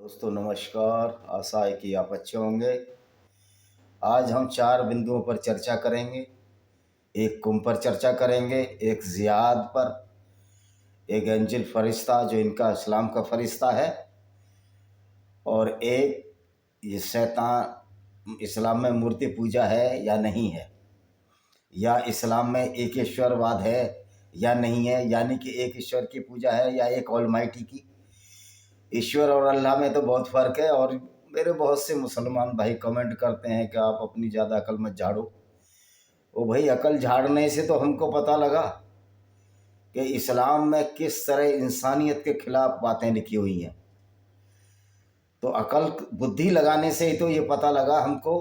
दोस्तों नमस्कार। आशा है कि आप अच्छे होंगे। आज हम 4 बिंदुओं पर चर्चा करेंगे। एक कुम पर चर्चा करेंगे, एक जिहाद पर, एक एंजिल फरिश्ता जो इनका इस्लाम का फरिश्ता है, और एक ये शैतान इस्लाम में मूर्ति पूजा है या नहीं है, या इस्लाम में एक ईश्वरवाद है या नहीं है, यानी कि एक ईश्वर की पूजा है या एक ऑलमाइटी की। ईश्वर और अल्लाह में तो बहुत फ़र्क है। और मेरे बहुत से मुसलमान भाई कमेंट करते हैं कि आप अपनी ज़्यादा अकल मत झाड़ो। ओ भाई, अकल झाड़ने से तो हमको पता लगा कि इस्लाम में किस तरह इंसानियत के खिलाफ बातें लिखी हुई हैं। तो अकल बुद्धि लगाने से ही तो ये पता लगा हमको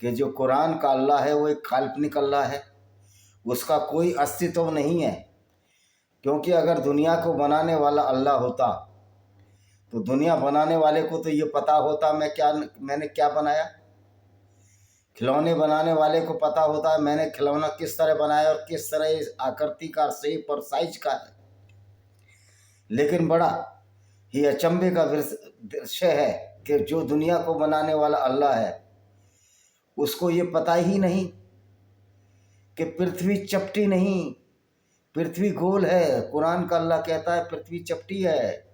कि जो कुरान का अल्लाह है वो एक काल्पनिक अल्लाह है, उसका कोई अस्तित्व नहीं है। क्योंकि अगर दुनिया को बनाने वाला अल्लाह होता तो दुनिया बनाने वाले को तो ये पता होता मैंने क्या बनाया। खिलौने बनाने वाले को पता होता है मैंने खिलौना किस तरह बनाया और किस तरह आकृति का, शेप और साइज का है। लेकिन बड़ा ही अचंभे का दृश्य है कि जो दुनिया को बनाने वाला अल्लाह है उसको ये पता ही नहीं कि पृथ्वी चपटी नहीं, पृथ्वी गोल है। कुरान का अल्लाह कहता है पृथ्वी चपटी है।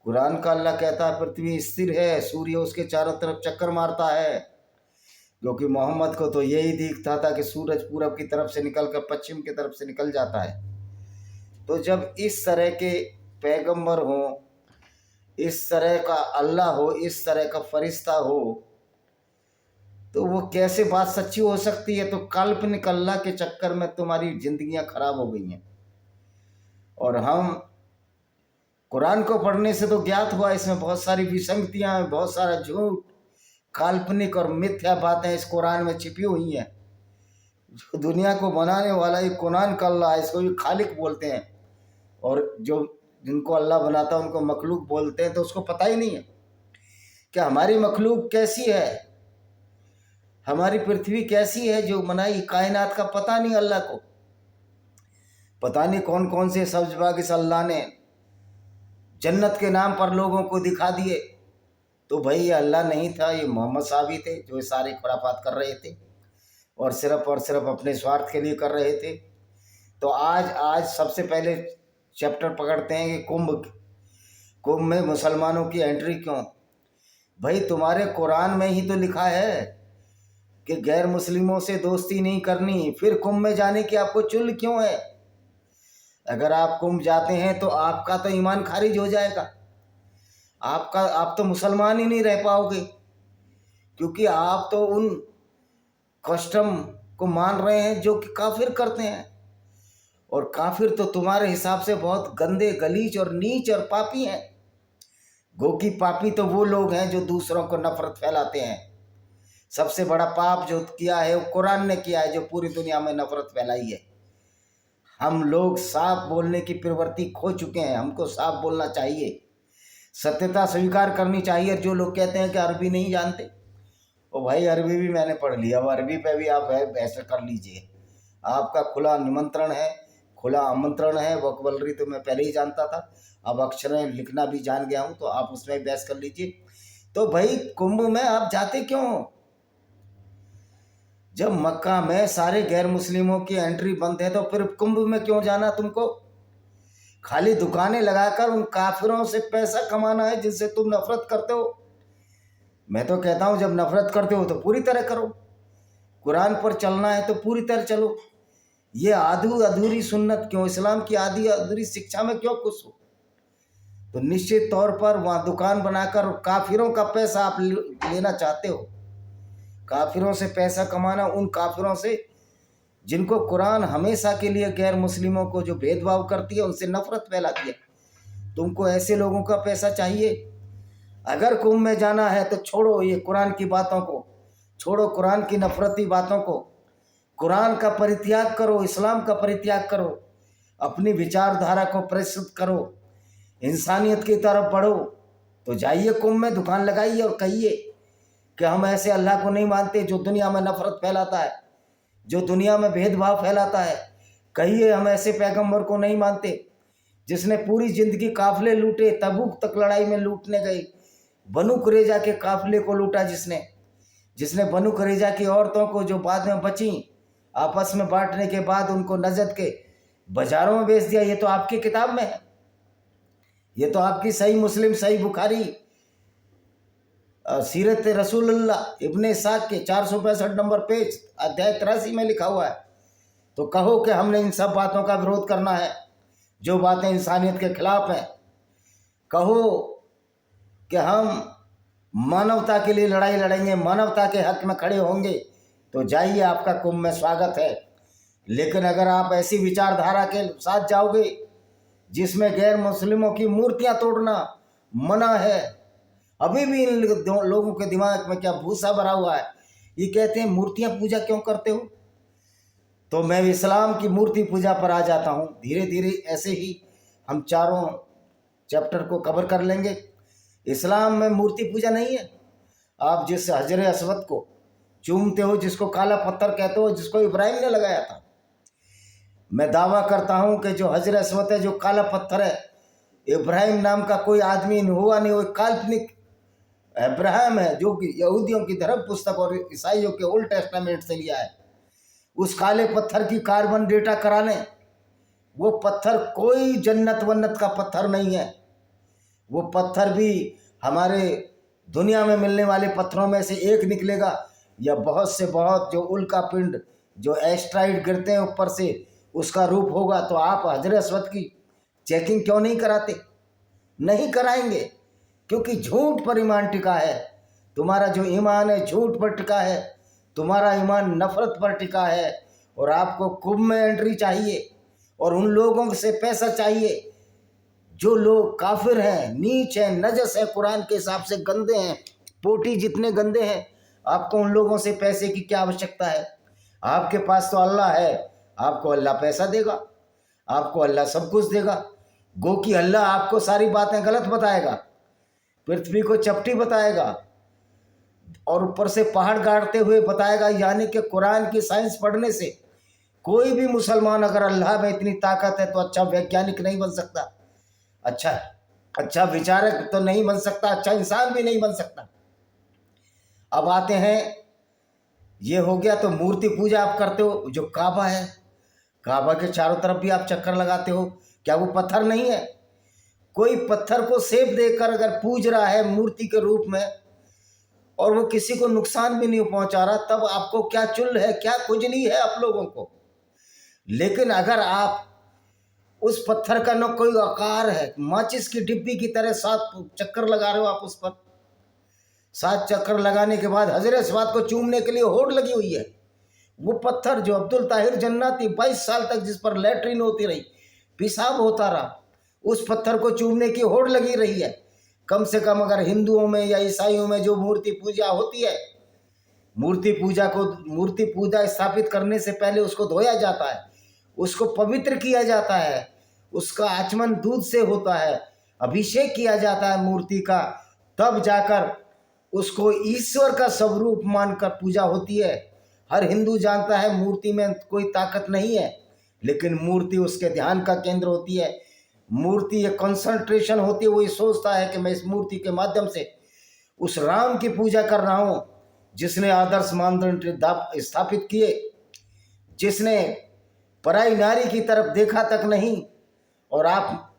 कुरान का अल्लाह कहता है पृथ्वी स्थिर है, सूर्य उसके चारों तरफ चक्कर मारता है। क्योंकि मोहम्मद को तो यही दिखता था कि सूरज पूरब की तरफ से निकलकर पश्चिम की तरफ से निकल जाता है। तो जब इस तरह के पैगंबर हो, इस तरह का अल्लाह हो, इस तरह का फरिश्ता हो, तो वो कैसे बात सच्ची हो सकती है। तो काल्पनिक अल्लाह के चक्कर में तुम्हारी जिंदगियां खराब हो गई हैं। और हम कुरान को पढ़ने से तो ज्ञात हुआ इसमें बहुत सारी विसंगतियां हैं, बहुत सारा झूठ, काल्पनिक और मिथ्या बातें इस कुरान में छिपी हुई हैं। जो दुनिया को बनाने वाला ये कुरान का अल्लाह है, इसको भी खालिक बोलते हैं। और जो जिनको अल्लाह बनाता है उनको मखलूक बोलते हैं। तो उसको पता ही नहीं है कि हमारी मखलूक कैसी है, हमारी पृथ्वी कैसी है जो बनाई। कायनात का पता नहीं अल्लाह को। पता नहीं कौन कौन से सब्जबाग इस अल्लाह ने जन्नत के नाम पर लोगों को दिखा दिए। तो भाई ये अल्लाह नहीं था, ये मोहम्मद साहब ही थे जो सारे खुराफात कर रहे थे और सिर्फ अपने स्वार्थ के लिए कर रहे थे। तो आज सबसे पहले चैप्टर पकड़ते हैं कि कुंभ में मुसलमानों की एंट्री क्यों। भाई तुम्हारे कुरान में ही तो लिखा है कि गैर मुस्लिमों से दोस्ती नहीं करनी, फिर कुंभ में जाने की आपको चुल क्यों है। अगर आप कुंभ जाते हैं तो आपका तो ईमान खारिज हो जाएगा, आप तो मुसलमान ही नहीं रह पाओगे। क्योंकि आप तो उन कस्टम को मान रहे हैं जो कि काफिर करते हैं। और काफिर तो तुम्हारे हिसाब से बहुत गंदे, गलीच और नीच और पापी हैं। गो की पापी तो वो लोग हैं जो दूसरों को नफरत फैलाते हैं। सबसे बड़ा पाप जो किया है वो कुरान ने किया है, जो पूरी दुनिया में नफरत फैलाई है। हम लोग साफ बोलने की प्रवृत्ति खो चुके हैं। हमको साफ बोलना चाहिए, सत्यता स्वीकार करनी चाहिए। जो लोग कहते हैं कि अरबी नहीं जानते, ओ भाई अरबी भी मैंने पढ़ लिया। अब अरबी पे भी आप बहस कर लीजिए, आपका खुला निमंत्रण है, खुला आमंत्रण है। वोकैबुलरी तो मैं पहले ही जानता था, अब अक्षरें लिखना भी जान गया हूँ, तो आप उसमें बहस कर लीजिए। तो भाई कुंभ में आप जाते क्यों? जब मक्का में सारे गैर मुस्लिमों की एंट्री बंद है तो फिर कुंभ में क्यों जाना तुमको? खाली दुकानें लगाकर उन काफिरों से पैसा कमाना है जिनसे तुम नफरत करते हो। मैं तो कहता हूँ जब नफरत करते हो तो पूरी तरह करो। कुरान पर चलना है तो पूरी तरह चलो। ये आधी अधूरी सुन्नत क्यों? इस्लाम की आधी अधूरी शिक्षा में क्यों खुश हो? तो निश्चित तौर पर वहाँ दुकान बनाकर काफिरों का पैसा आप लेना चाहते हो। काफिरों से पैसा कमाना, उन काफिरों से जिनको कुरान हमेशा के लिए गैर मुस्लिमों को जो भेदभाव करती है उनसे नफरत फैलाती है। तुमको ऐसे लोगों का पैसा चाहिए? अगर कुंभ में जाना है तो छोड़ो ये कुरान की बातों को, छोड़ो कुरान की नफरती बातों को। कुरान का परित्याग करो, इस्लाम का परित्याग करो, अपनी विचारधारा को परिशुद्ध करो, इंसानियत की तरफ बढ़ो। तो जाइए कुंभ में, दुकान लगाइए और कहिए कि हम ऐसे अल्लाह को नहीं मानते जो दुनिया में नफरत फैलाता है, जो दुनिया में भेदभाव फैलाता है। कहिए हम ऐसे पैगंबर को नहीं मानते जिसने पूरी जिंदगी काफिले लूटे, तबूक तक लड़ाई में लूटने गए, बनु कुरैजा के काफिले को लूटा, जिसने बनु कुरैजा की औरतों को जो बाद में बची आपस में बांटने के बाद उनको नजद के बाजारों में बेच दिया। ये तो आपकी किताब में है, ये तो आपकी सही मुस्लिम, सही बुखारी, सीरत रसूलुल्लाह इब्ने इसाक के 465 नंबर पेज अध्याय 83 में लिखा हुआ है। तो कहो कि हमने इन सब बातों का विरोध करना है जो बातें इंसानियत के खिलाफ हैं। कहो कि हम मानवता के लिए लड़ाई लड़ेंगे, मानवता के हक में खड़े होंगे, तो जाइए, आपका कुंभ में स्वागत है। लेकिन अगर आप ऐसी विचारधारा के साथ जाओगे जिसमें गैर मुस्लिमों की मूर्तियां तोड़ना मना है, अभी भी इन लोगों के दिमाग में क्या भूसा भरा हुआ है, ये कहते हैं मूर्तियां पूजा क्यों करते हो। तो मैं इस्लाम की मूर्ति पूजा पर आ जाता हूँ। धीरे धीरे ऐसे ही हम चारों चैप्टर को कवर कर लेंगे। इस्लाम में मूर्ति पूजा नहीं है। आप जिस हजर अस्वद को चूमते हो, जिसको काला पत्थर कहते हो, जिसको इब्राहिम ने लगाया था, मैं दावा करता हूँ कि जो हजर अस्वद है, जो काला पत्थर है, इब्राहिम नाम का कोई आदमी हुआ नहीं, वो काल्पनिक इब्राहिम है जो कि यहूदियों की धर्म पुस्तक और ईसाइयों के ओल्ड टेस्टामेंट से लिया है। उस काले पत्थर की कार्बन डेटा करा लें, वो पत्थर कोई जन्नत वन्नत का पत्थर नहीं है। वो पत्थर भी हमारे दुनिया में मिलने वाले पत्थरों में से एक निकलेगा, या बहुत से बहुत जो उल्का पिंड, जो एस्ट्राइड गिरते हैं ऊपर से, उसका रूप होगा। तो आप हजर अस्वद की चेकिंग क्यों नहीं कराते? नहीं कराएंगे, क्योंकि झूठ पर ईमान टिका है। तुम्हारा जो ईमान है झूठ पर टिका है, तुम्हारा ईमान नफरत पर टिका है। और आपको कुंभ में एंट्री चाहिए, और उन लोगों से पैसा चाहिए जो लोग काफिर हैं, नीच हैं, नजस है, कुरान के हिसाब से गंदे हैं, पोटी जितने गंदे हैं। आपको उन लोगों से पैसे की क्या आवश्यकता है? आपके पास तो अल्लाह है, आपको अल्लाह पैसा देगा, आपको अल्लाह सब कुछ देगा। गो कि अल्लाह आपको सारी बातें गलत बताएगा, पृथ्वी को चपटी बताएगा, और ऊपर से पहाड़ गाड़ते हुए बताएगा। यानी कि कुरान की साइंस पढ़ने से कोई भी मुसलमान, अगर अल्लाह में इतनी ताकत है, तो अच्छा वैज्ञानिक नहीं बन सकता, अच्छा विचारक तो नहीं बन सकता, अच्छा इंसान भी नहीं बन सकता। अब आते हैं, ये हो गया तो मूर्ति पूजा आप करते हो। जो काबा है, काबा के चारों तरफ भी आप चक्कर लगाते हो, क्या वो पत्थर नहीं है? कोई पत्थर को सेब देकर अगर पूज रहा है मूर्ति के रूप में, और वो किसी को नुकसान भी नहीं पहुंचा रहा, तब आपको क्या चुल है, क्या खुजली है आप लोगों को। लेकिन अगर आप उस पत्थर का न कोई आकार है, माचिस की डिब्बी की तरह 7 चक्कर लगा रहे हो आप उस पर, 7 चक्कर लगाने के बाद हजरत अस्वद को चूमने के लिए होड़ लगी हुई है। वो पत्थर जो अब्दुल ताहिर जन्नती 22 साल तक जिस पर लैट्रिन होती रही, पेशाब होता रहा, उस पत्थर को चूमने की होड़ लगी रही है। कम से कम अगर हिंदुओं में या ईसाइयों में जो मूर्ति पूजा होती है, मूर्ति पूजा स्थापित करने से पहले उसको धोया जाता है, उसको पवित्र किया जाता है, उसका आचमन दूध से होता है, अभिषेक किया जाता है मूर्ति का, तब जाकर उसको ईश्वर का स्वरूप मानकर पूजा होती है। हर हिंदू जानता है मूर्ति में कोई ताकत नहीं है, लेकिन मूर्ति उसके ध्यान का केंद्र होती है। मूर्ति एक कंसंट्रेशन होती है। वो ये सोचता है कि मैं इस मूर्ति के माध्यम से उस राम की पूजा कर रहा हूँ जिसने आदर्श मानदंड स्थापित किए, जिसने पराई नारी की तरफ देखा तक नहीं। और आप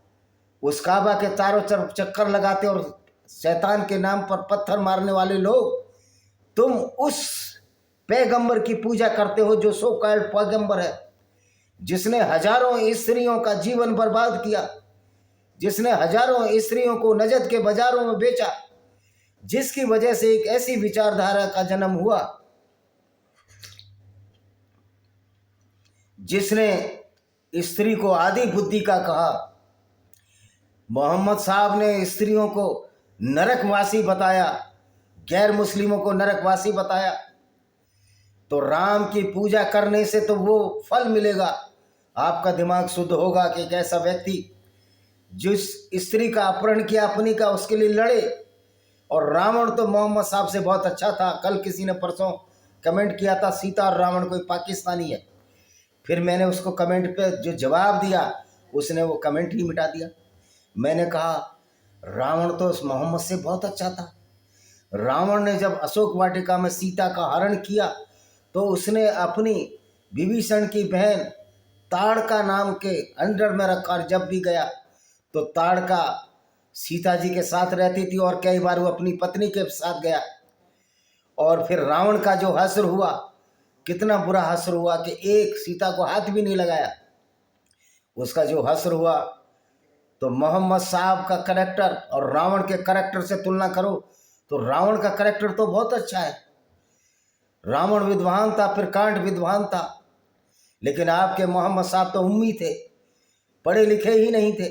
उस काबा के चारों तरफ चक्कर लगाते और शैतान के नाम पर पत्थर मारने वाले लोग, तुम उस पैगंबर की पूजा करते हो जो सो कॉल्ड पैगंबर है, जिसने हजारों स्त्रियों का जीवन बर्बाद किया, जिसने हजारों स्त्रियों को नजद के बाजारों में बेचा, जिसकी वजह से एक ऐसी विचारधारा का जन्म हुआ जिसने स्त्री को आदि बुद्धि का कहा। मोहम्मद साहब ने स्त्रियों को नरकवासी बताया, गैर मुस्लिमों को नरकवासी बताया। तो राम की पूजा करने से तो वो फल मिलेगा, आपका दिमाग शुद्ध होगा कि एक ऐसा व्यक्ति जिस स्त्री का अपहरण किया अपनी का, उसके लिए लड़े। और रावण तो मोहम्मद साहब से बहुत अच्छा था। कल किसी ने परसों कमेंट किया था सीता और रावण कोई पाकिस्तानी है, फिर मैंने उसको कमेंट पे जो जवाब दिया उसने वो कमेंट ही मिटा दिया। मैंने कहा रावण तो मोहम्मद से बहुत अच्छा था। रावण ने जब अशोक वाटिका में सीता का हरण किया तो उसने अपनी विभीषण की बहन ताड़का नाम के अंडर में रखा, और जब भी गया तो ताड़का सीता जी के साथ रहती थी और कई बार वो अपनी पत्नी के साथ गया। और फिर रावण का जो हश्र हुआ, कितना बुरा हश्र हुआ कि एक सीता को हाथ भी नहीं लगाया। उसका जो हश्र हुआ, तो मोहम्मद साहब का करैक्टर और रावण के करैक्टर से तुलना करो तो रावण का करैक्टर तो बहुत अच्छा है। रावण विद्वान था, फिर कांट विद्वान था, लेकिन आपके मोहम्मद साहब तो उम्मी थे, पढ़े लिखे ही नहीं थे।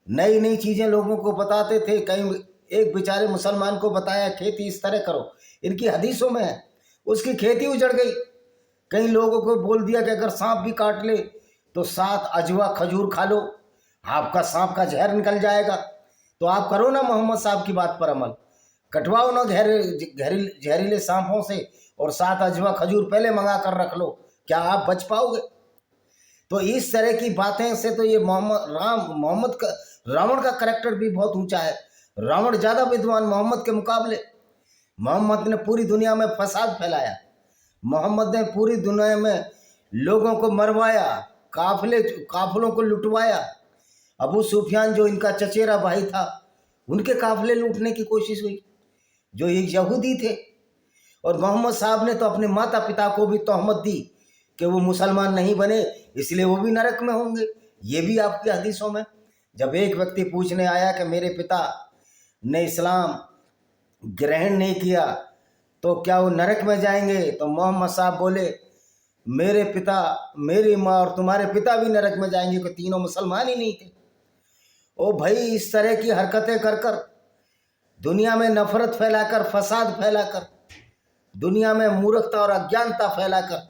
नई नई चीज़ें लोगों को बताते थे। कहीं एक बेचारे मुसलमान को बताया खेती इस तरह करो, इनकी हदीसों में है, उसकी खेती उजड़ गई। कई लोगों को बोल दिया कि अगर सांप भी काट ले तो 7 अजवा खजूर खा लो, आपका सांप का जहर निकल जाएगा। तो आप करो ना मोहम्मद साहब की बात पर अमल, कटवाओ ना जहरीले सांपों से, और 7 अजवा खजूर पहले मंगा कर रख लो, क्या आप बच पाओगे? तो इस तरह की बातें से तो ये रावण का करैक्टर भी बहुत ऊंचा है। रावण ज़्यादा विद्वान मोहम्मद के मुकाबले। मोहम्मद ने पूरी दुनिया में फसाद फैलाया, मोहम्मद ने पूरी दुनिया में लोगों को मरवाया, काफिलों को लुटवाया। अबू सुफियान जो इनका चचेरा भाई था, उनके काफिले लूटने की कोशिश हुई, जो ये यहूदी थे। और मोहम्मद साहब ने तो अपने माता पिता को भी तोहमत दी कि वो मुसलमान नहीं बने, इसलिए वो भी नरक में होंगे। ये भी आपकी हदीसों में। जब एक व्यक्ति पूछने आया कि मेरे पिता ने इस्लाम ग्रहण नहीं किया तो क्या वो नरक में जाएंगे, तो मोहम्मद साहब बोले मेरे पिता, मेरी माँ और तुम्हारे पिता भी नरक में जाएंगे, कि तीनों मुसलमान ही नहीं थे। ओ भाई, इस तरह की हरकतें कर कर, दुनिया में नफरत फैलाकर, फसाद फैलाकर, दुनिया में मूर्खता और अज्ञानता फैलाकर,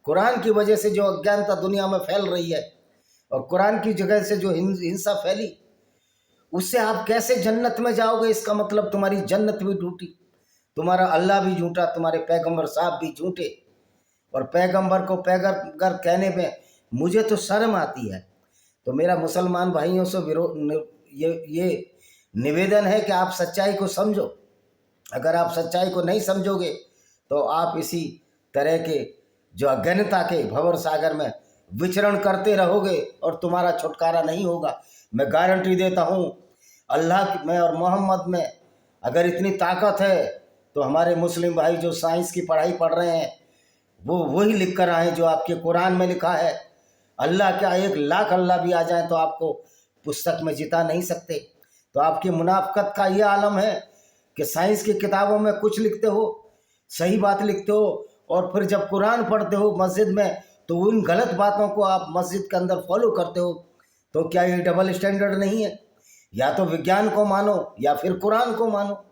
कुरान की वजह से जो अज्ञानता दुनिया में फैल रही है और कुरान की जगह से जो हिंसा फैली, उससे आप कैसे जन्नत में जाओगे? इसका मतलब तुम्हारी जन्नत भी झूठी, तुम्हारा अल्लाह भी झूठा, तुम्हारे पैगंबर साहब भी झूठे। और पैगंबर को पैगंबर कहने में मुझे तो शर्म आती है। तो मेरा मुसलमान भाइयों से ये निवेदन है कि आप सच्चाई को समझो। अगर आप सच्चाई को नहीं समझोगे तो आप इसी तरह के जो अज्ञानता के भंवर सागर में विचरण करते रहोगे और तुम्हारा छुटकारा नहीं होगा। मैं गारंटी देता हूँ, अल्लाह में और मोहम्मद में अगर इतनी ताकत है तो हमारे मुस्लिम भाई जो साइंस की पढ़ाई पढ़ रहे हैं वो वही लिख कर आए जो आपके कुरान में लिखा है। अल्लाह क्या, 1,00,000 अल्लाह भी आ जाए तो आपको पुस्तक में जिता नहीं सकते। तो आपकी मुनाफकत का ये आलम है कि साइंस की किताबों में कुछ लिखते हो, सही बात लिखते हो, और फिर जब कुरान पढ़ते हो मस्जिद में तो उन गलत बातों को आप मस्जिद के अंदर फॉलो करते हो। तो क्या ये डबल स्टैंडर्ड नहीं है? या तो विज्ञान को मानो या फिर कुरान को मानो।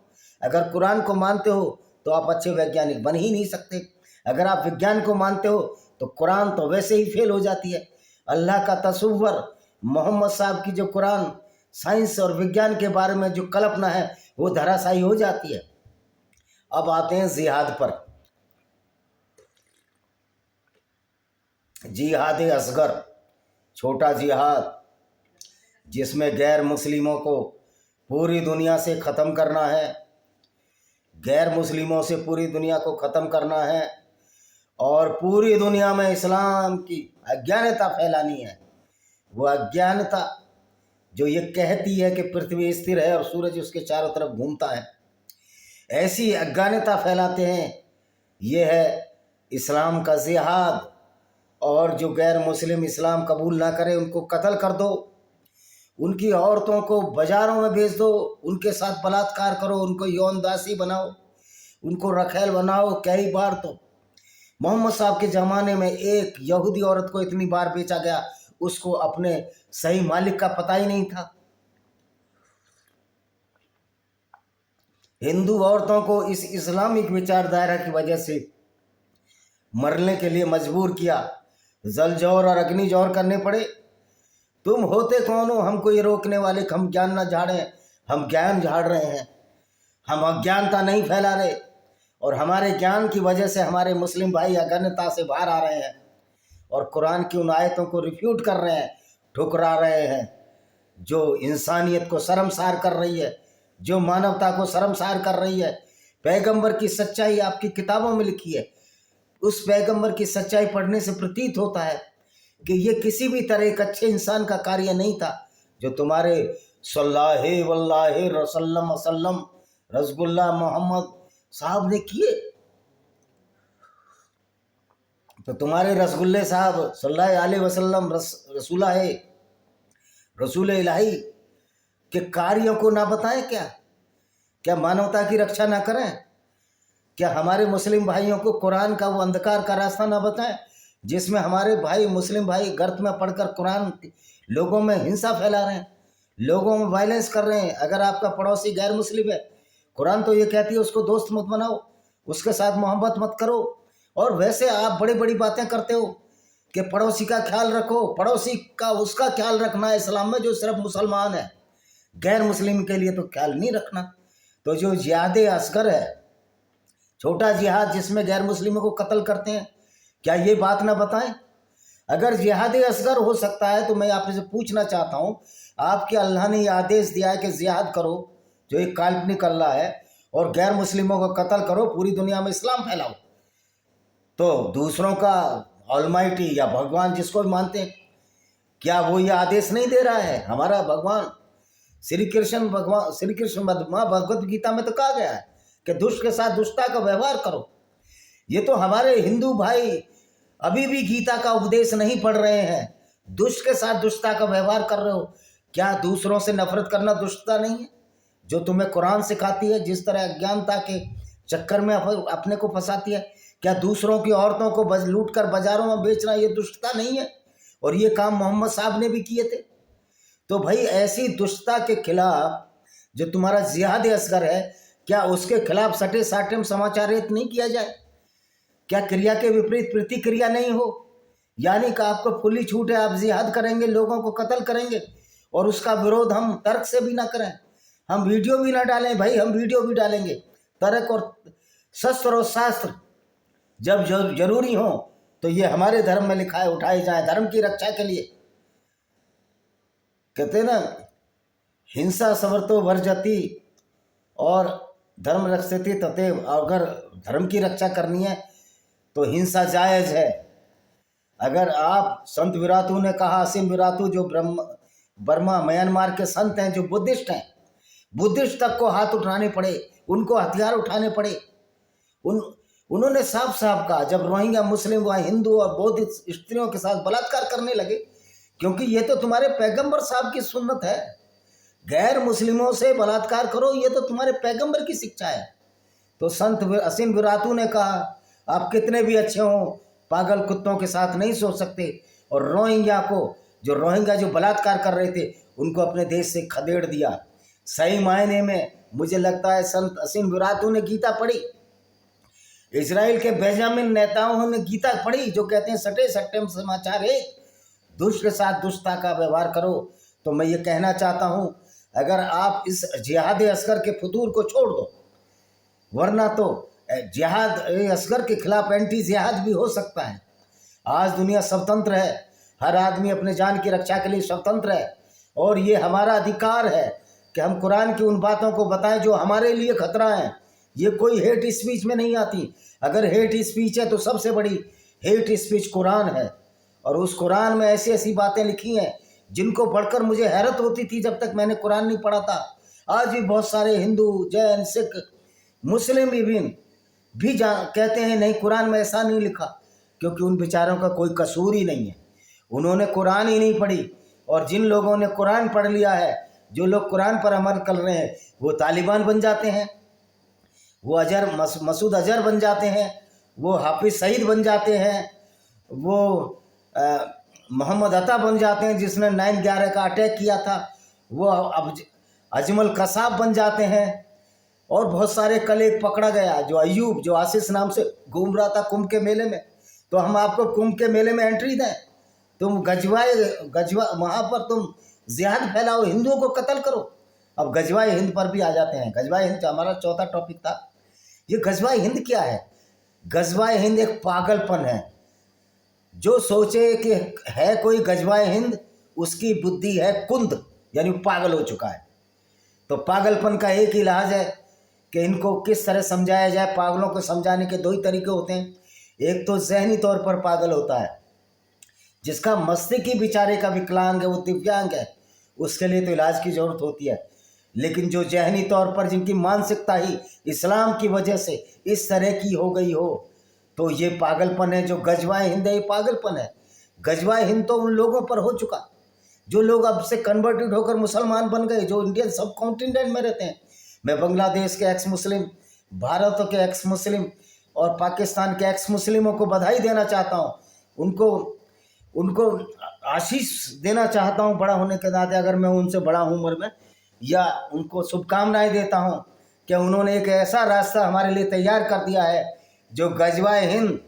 अगर कुरान को मानते हो तो आप अच्छे वैज्ञानिक बन ही नहीं सकते। अगर आप विज्ञान को मानते हो तो कुरान तो वैसे ही फेल हो जाती है। अल्लाह का तस्वुर, मोहम्मद साहब की जो कुरान साइंस और विज्ञान के बारे में जो कल्पना है वो धराशायी हो जाती है। अब आते हैं जिहाद पर। जिहाद असगर, छोटा जिहाद, जिसमें गैर मुस्लिमों को पूरी दुनिया से ख़त्म करना है, गैर मुस्लिमों से पूरी दुनिया को ख़त्म करना है और पूरी दुनिया में इस्लाम की अज्ञानता फैलानी है। वो अज्ञानता जो ये कहती है कि पृथ्वी स्थिर है और सूरज उसके चारों तरफ घूमता है, ऐसी अज्ञानता फैलाते हैं। ये है इस्लाम का जिहाद। और जो गैर मुस्लिम इस्लाम कबूल ना करे उनको कत्ल कर दो, उनकी औरतों को बाज़ारों में भेज दो, उनके साथ बलात्कार करो, उनको यौन दासी बनाओ, उनको रखेल बनाओ। कई बार तो मोहम्मद साहब के ज़माने में एक यहूदी औरत को इतनी बार बेचा गया, उसको अपने सही मालिक का पता ही नहीं था। हिंदू औरतों को इस इस्लामिक विचारधारा की वजह से मरने के लिए मजबूर किया, जलजौहर और अग्निजौहर करने पड़े। तुम होते कौन हो हमको ये रोकने वाले? हम ज्ञान ना झाड़ें, हम ज्ञान झाड़ रहे हैं, हम अज्ञानता नहीं फैला रहे। और हमारे ज्ञान की वजह से हमारे मुस्लिम भाई अज्ञानता से बाहर आ रहे हैं और कुरान की उन आयतों को रिफ्यूट कर रहे हैं, ठुकरा रहे हैं, जो इंसानियत को शर्मसार कर रही है, जो मानवता को शर्मसार कर रही है। पैगंबर की सच्चाई आपकी किताबों में लिखी है। उस पैगंबर की सच्चाई पढ़ने से प्रतीत होता है कि ये किसी भी तरह एक अच्छे इंसान का कार्य नहीं था जो तुम्हारे सल्लल्लाहु वल्लाहि वसल्लम रसगुल्ला मोहम्मद साहब ने किए। तो तुम्हारे रसगुल्ले साहब सल्लल्लाहु अलैहि वसल्लम रसूला है, रसूल इलाही के कार्यों को ना बताएं क्या? क्या मानवता की रक्षा ना करें? क्या हमारे मुस्लिम भाइयों को कुरान का वो अंधकार का रास्ता ना बताएं जिसमें हमारे भाई मुस्लिम भाई गर्त में पढ़कर कुरान लोगों में हिंसा फैला रहे हैं, लोगों में वायलेंस कर रहे हैं? अगर आपका पड़ोसी गैर मुस्लिम है, कुरान तो ये कहती है उसको दोस्त मत बनाओ, उसके साथ मोहब्बत मत करो। और वैसे आप बड़ी बड़ी बातें करते हो कि पड़ोसी का ख्याल रखो। पड़ोसी का उसका ख्याल रखना है इस्लाम में जो सिर्फ मुसलमान है, गैर मुस्लिम के लिए तो ख्याल नहीं रखना। तो जो जिहाद असगर है, छोटा जिहाद जिसमें गैर मुस्लिमों को कत्ल करते हैं, क्या ये बात ना बताएं? अगर जिहाद असगर हो सकता है तो मैं आपसे पूछना चाहता हूँ, आपके अल्लाह ने ये आदेश दिया है कि जिहाद करो जो एक काल्पनिक अल्लाह है, और गैर मुस्लिमों को कत्ल करो, पूरी दुनिया में इस्लाम फैलाओ। तो दूसरों का ऑलमाइटी या भगवान जिसको भी मानते हैं, क्या वो ये आदेश नहीं दे रहा है? हमारा भगवान श्री कृष्ण माँ भगवत गीता में तो कहा गया है कि दुष्ट के साथ दुष्टता का व्यवहार करो। ये तो हमारे हिंदू भाई अभी भी गीता का उपदेश नहीं पढ़ रहे हैं, दुष्ट के साथ दुष्टता का व्यवहार कर रहे हो। क्या दूसरों से नफरत करना दुष्टता नहीं है जो तुम्हें कुरान सिखाती है? जिस तरह अज्ञानता के चक्कर में अपने को फंसाती है, क्या दूसरों की औरतों को लूट कर बाजारों में बेचना ये दुष्टता नहीं है? और ये काम मोहम्मद साहब ने भी किए थे। तो भाई ऐसी दुष्टता के खिलाफ जो तुम्हारा जिहाद असगर है, क्या उसके खिलाफ सटे साटे समाचारित नहीं किया जाए? क्या क्रिया के विपरीत प्रतिक्रिया नहीं हो? यानी कि आपको खुली छूट है, आप जिहाद करेंगे, लोगों को कत्ल करेंगे, और उसका विरोध हम तर्क से भी ना करें, हम वीडियो भी ना डालें। भाई हम वीडियो भी डालेंगे, तर्क और शस्त्र और शास्त्र जब जरूरी हो तो ये हमारे धर्म में लिखा है, उठाए जाए धर्म की रक्षा के लिए। कहते ना, हिंसा सवर्तो वर्जति और धर्म रक्षति तथैव। अगर धर्म की रक्षा करनी है तो हिंसा जायज है। अगर आप संत विरातु ने कहा, असीम विरातु जो बर्मा म्यांमार के संत हैं, जो बुद्धिस्ट हैं, बुद्धिस्ट तक को हाथ उठाने पड़े, उनको हथियार उठाने पड़े। उन्होंने साफ साफ कहा, जब रोहिंग्या मुस्लिम व हिंदू और बौद्ध स्त्रियों के साथ बलात्कार करने लगे, क्योंकि ये तो तुम्हारे पैगंबर साहब की सुन्नत है, गैर मुस्लिमों से बलात्कार करो, ये तो तुम्हारे पैगंबर की शिक्षा है। तो संत असीम विरातु ने कहा, आप कितने भी अच्छे हों, पागल कुत्तों के साथ नहीं सो सकते। और रोहिंग्या जो बलात्कार कर रहे थे, उनको अपने देश से खदेड़ दिया। सही मायने में मुझे लगता है संत असीम विरातु ने गीता पढ़ी। इजराइल के बेंजामिन नेताओं ने गीता पढ़ी, जो कहते हैं सटे सट्टे समाचार है, दुष्ट के साथ दुष्टता का व्यवहार करो। तो मैं ये कहना चाहता हूँ, अगर आप इस जिहाद असगर के फतूर को छोड़ दो, वरना तो जिहाद असगर के खिलाफ एंटी जिहाद भी हो सकता है। आज दुनिया स्वतंत्र है, हर आदमी अपने जान की रक्षा के लिए स्वतंत्र है, और ये हमारा अधिकार है कि हम कुरान की उन बातों को बताएं जो हमारे लिए खतरा है। ये कोई हेट स्पीच में नहीं आती। अगर हेट स्पीच है तो सबसे बड़ी हेट स्पीच कुरान है, और उस कुरान में ऐसी ऐसी बातें लिखी हैं जिनको पढ़कर मुझे हैरत होती थी जब तक मैंने कुरान नहीं पढ़ा था। आज भी बहुत सारे हिंदू, जैन, सिख, मुस्लिम भी कहते हैं नहीं, कुरान में ऐसा नहीं लिखा, क्योंकि उन बेचारों का कोई कसूर ही नहीं है, उन्होंने कुरान ही नहीं पढ़ी। और जिन लोगों ने कुरान पढ़ लिया है, जो लोग कुरान पर अमल कर रहे हैं, वो तालिबान बन जाते हैं, वो मसूद अजहर बन जाते हैं, वो हाफिज सईद बन जाते हैं, वो मोहम्मद अता बन जाते हैं जिसने 9/11 का अटैक किया था, वो अब अजमल कसाब बन जाते हैं। और बहुत सारे, कल एक पकड़ा गया जो अयूब, जो आशीष नाम से घूम रहा था कुंभ के मेले में। तो हम आपको कुंभ के मेले में एंट्री दें? तुम गजवा वहाँ पर तुम जिहाद फैलाओ, हिंदुओं को कत्ल करो। अब गजवाए हिंद पर भी आ जाते हैं। गजवाए हिंद हमारा चौथा टॉपिक था। ये गजवाए हिंद क्या है? गजवाए हिंद एक पागलपन है। जो सोचे कि है कोई गजवाए हिंद, उसकी बुद्धि है कुंद, यानी पागल हो चुका है। तो पागलपन का एक इलाज है कि इनको किस तरह समझाया जाए। पागलों को समझाने के दो ही तरीके होते हैं। एक तो ज़हनी तौर पर पागल होता है, जिसका मस्तिष्क ही बेचारे का विकलांग है, वो दिव्यांग है, उसके लिए तो इलाज की ज़रूरत होती है। लेकिन जो ज़हनी तौर पर जिनकी मानसिकता ही इस्लाम की वजह से इस तरह की हो गई हो, तो ये पागलपन है। जो गजवाए हिंद है, ये पागलपन है। गजवाए हिंद तो उन लोगों पर हो चुका जो लोग अब से कन्वर्टेड होकर मुसलमान बन गए, जो इंडियन सब कॉन्टिनेंट में रहते हैं। मैं बांग्लादेश के एक्स मुस्लिम, भारत के एक्स मुस्लिम और पाकिस्तान के एक्स मुस्लिमों को बधाई देना चाहता हूँ। उनको उनको आशीष देना चाहता हूँ बड़ा होने के नाते, अगर मैं उनसे बड़ा हूँ उम्र में, या उनको शुभकामनाएं देता हूँ कि उन्होंने एक ऐसा रास्ता हमारे लिए तैयार कर दिया है जो गजवाए हिंद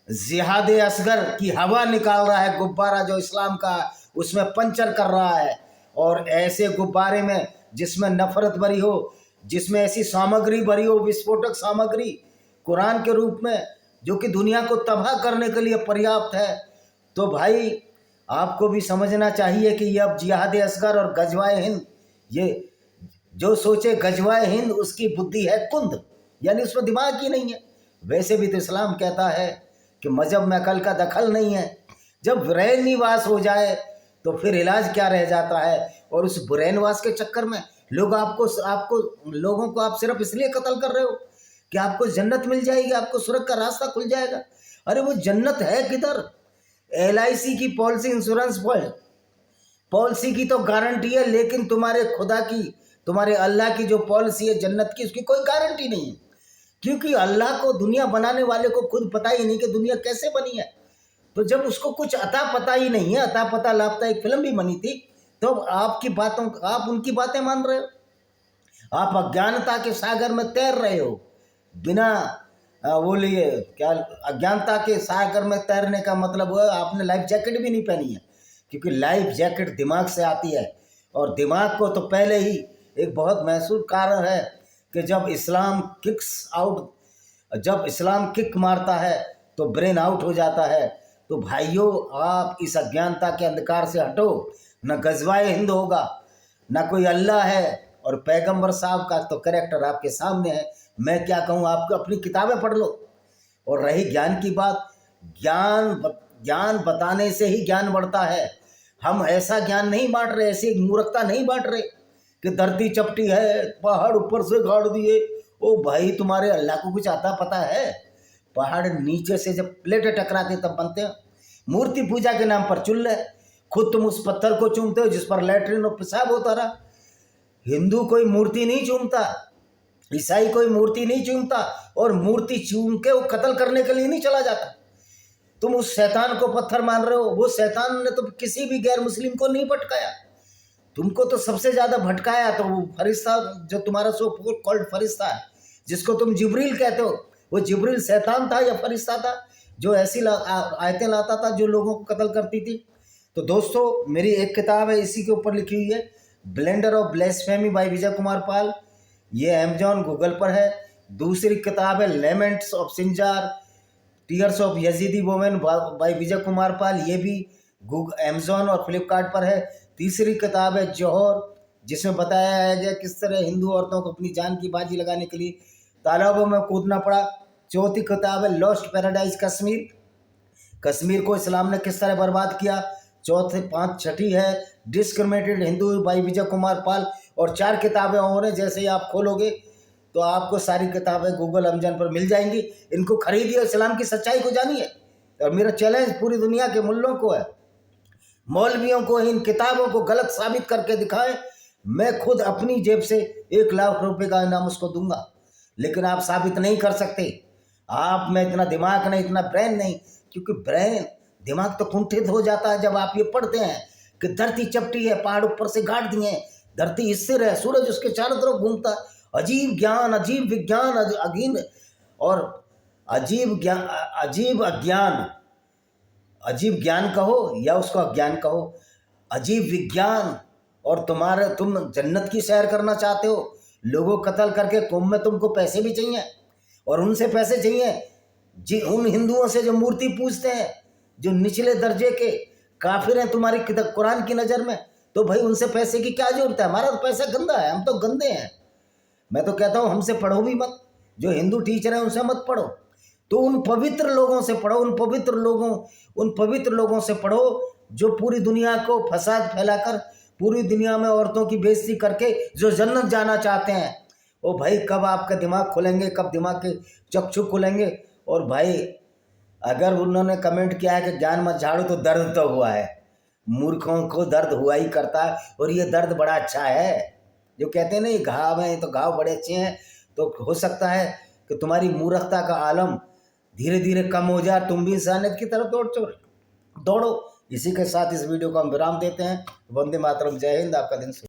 जिहाद असगर की हवा निकाल रहा है। गुब्बारा जो इस्लाम का, उसमें पंचर कर रहा है। और ऐसे गुब्बारे में जिसमें नफरत भरी हो, जिसमें ऐसी सामग्री भरी हो, विस्फोटक सामग्री कुरान के रूप में, जो कि दुनिया को तबाह करने के लिए पर्याप्त है, तो भाई आपको भी समझना चाहिए कि ये अब जिहाद असगर और गजवाए हिंद, ये जो सोचे गजवाए हिंद, उसकी बुद्धि है कुंद, यानी उसमें दिमाग ही नहीं है। वैसे भी तो इस्लाम कहता है कि मजहब में अकल का दखल नहीं है। जब ब्रेन निवास हो जाए तो फिर इलाज क्या रह जाता है। और उस ब्रेन वास के चक्कर में लोगों को आप सिर्फ इसलिए कत्ल कर रहे हो कि आपको जन्नत मिल जाएगी, आपको स्वर्ग का रास्ता खुल जाएगा। अरे वो जन्नत है किधर? LIC की पॉलिसी, इंश्योरेंस पॉलिसी की तो गारंटी है, लेकिन तुम्हारे खुदा की, तुम्हारे अल्लाह की जो पॉलिसी है जन्नत की, उसकी कोई गारंटी नहीं है। क्योंकि अल्लाह को, दुनिया बनाने वाले को खुद पता ही नहीं कि दुनिया कैसे बनी है। तो जब उसको कुछ अता पता ही नहीं है, अता पता लापता एक फिल्म भी बनी थी, तो आप उनकी बातें मान रहे हो। आप अज्ञानता के सागर में तैर रहे हो बिना बोलिए क्या। अज्ञानता के सागर में तैरने का मतलब है आपने लाइफ जैकेट भी नहीं पहनी है, क्योंकि लाइफ जैकेट दिमाग से आती है। और दिमाग को तो पहले ही एक बहुत महसूस कारण है कि जब इस्लाम किक मारता है तो ब्रेन आउट हो जाता है। तो भाइयों, आप इस अज्ञानता के अंधकार से हटो। न गजवाए हिंद होगा, न कोई अल्लाह है, और पैगंबर साहब का तो कैरेक्टर आपके सामने है। मैं क्या कहूँ, आपको अपनी किताबें पढ़ लो। और रही ज्ञान की बात, ज्ञान बताने से ही ज्ञान बढ़ता है। हम ऐसा ज्ञान नहीं बांट रहे, ऐसी मूर्खता नहीं बांट रहे कि धरती चपटी है, पहाड़ ऊपर से गाड़ दिए। ओ भाई, तुम्हारे अल्लाह को कुछ आता पता है? पहाड़ नीचे से जब प्लेटें टकराती तब बनते हैं। मूर्ति पूजा के नाम पर चुल्ले, खुद तुम उस पत्थर को चूमते हो जिस पर लैट्रिन और पेशाब होता रहा। हिंदू कोई मूर्ति नहीं चूमता, ईसाई कोई मूर्ति नहीं चूमता, और मूर्ति चूम के वो कत्ल करने के लिए नहीं चला जाता। तुम उस शैतान को पत्थर मान रहे हो। वो शैतान ने तो किसी भी गैर मुस्लिम को नहीं भटकाया, तुमको तो सबसे ज्यादा भटकाया तो वो फरिश्ता, जो तुम्हारा सो कॉल्ड फरिश्ता है, जिसको तुम जिब्रील कहते हो। वो जिब्रील शैतान था या फरिश्ता था जो ऐसी आयतें लाता था जो लोगों को कत्ल करती थी। तो दोस्तों, मेरी एक किताब है इसी के ऊपर लिखी हुई है, blender of blasphemy by Vijay Kumar Pal. ये अमेजॉन, गूगल पर है। दूसरी किताब है laments of Sinjar, tears of Yazidi women by Vijay Kumar Pal. ये भी अमेजॉन और फ्लिपकार्ट पर है। तीसरी किताब है जौहर, जिसमें बताया गया किस तरह हिंदू औरतों को अपनी जान की बाजी लगाने के लिए तालाबों में कूदना पड़ा। चौथी किताब है लॉस्ट पैराडाइज कश्मीर, कश्मीर को इस्लाम ने किस तरह बर्बाद किया। छठी है डिस्क्रिमिनेटेड हिंदू बाय विजय कुमार पाल। और 4 किताबें और हैं, जैसे ही आप खोलोगे तो आपको सारी किताबें गूगल अमेजन पर मिल जाएंगी। इनको खरीदिए, इस्लाम की सच्चाई को जानिए। और मेरा चैलेंज पूरी दुनिया के मुल्लों को है, मौलवियों को, इन किताबों को गलत साबित करके दिखाएं। मैं खुद अपनी जेब से 1 लाख रुपए का इनाम उसको दूंगा, लेकिन आप साबित नहीं कर सकते। आप में इतना दिमाग नहीं, इतना ब्रेन नहीं, क्योंकि दिमाग तो कुंठित हो जाता है जब आप ये पढ़ते हैं कि धरती चपटी है, पहाड़ ऊपर से गाड़ दिए, धरती स्थिर है, सूरज उसके चारों तरफ घूमता। अजीब ज्ञान, अजीब विज्ञान, अजीब ज्ञान कहो या उसको अज्ञान कहो, अजीब विज्ञान। और तुम जन्नत की सैर करना चाहते हो, लोगों को कत्ल करके कुंभ में तुमको पैसे भी चाहिए, और उनसे पैसे चाहिए उन हिंदुओं से जो मूर्ति पूजते हैं, जो निचले दर्जे के, काफिर हैं तुम्हारी किताब कुरान की नज़र में, तो भाई उनसे पैसे की क्या जरूरत है? हमारा तो पैसा गंदा है, हम तो गंदे हैं। मैं तो कहता हूँ हमसे पढ़ो भी मत, जो हिंदू टीचर हैं उनसे मत पढ़ो, तो उन पवित्र लोगों से पढ़ो, उन पवित्र लोगों से पढ़ो जो पूरी दुनिया को फसाद फैलाकर पूरी दुनिया में औरतों की बेइज्जती करके जो जन्नत जाना चाहते हैं। ओ भाई कब आपका दिमाग खुलेंगे, कब दिमाग के चक्षु खुलेंगे? और भाई अगर उन्होंने कमेंट किया है कि ज्ञान मत झाड़ो, तो दर्द तो हुआ है, मूर्खों को दर्द हुआ ही करता है, और ये दर्द बड़ा अच्छा है। जो कहते हैं ना ये घाव हैं, तो घाव बड़े अच्छे हैं। तो हो सकता है कि तुम्हारी मूर्खता का आलम धीरे धीरे कम हो जाए, तुम भी इंसानियत की तरफ दौड़ो। इसी के साथ इस वीडियो को हम विराम देते हैं। वंदे मातरम, जय हिंद, आपका दिन शुभ।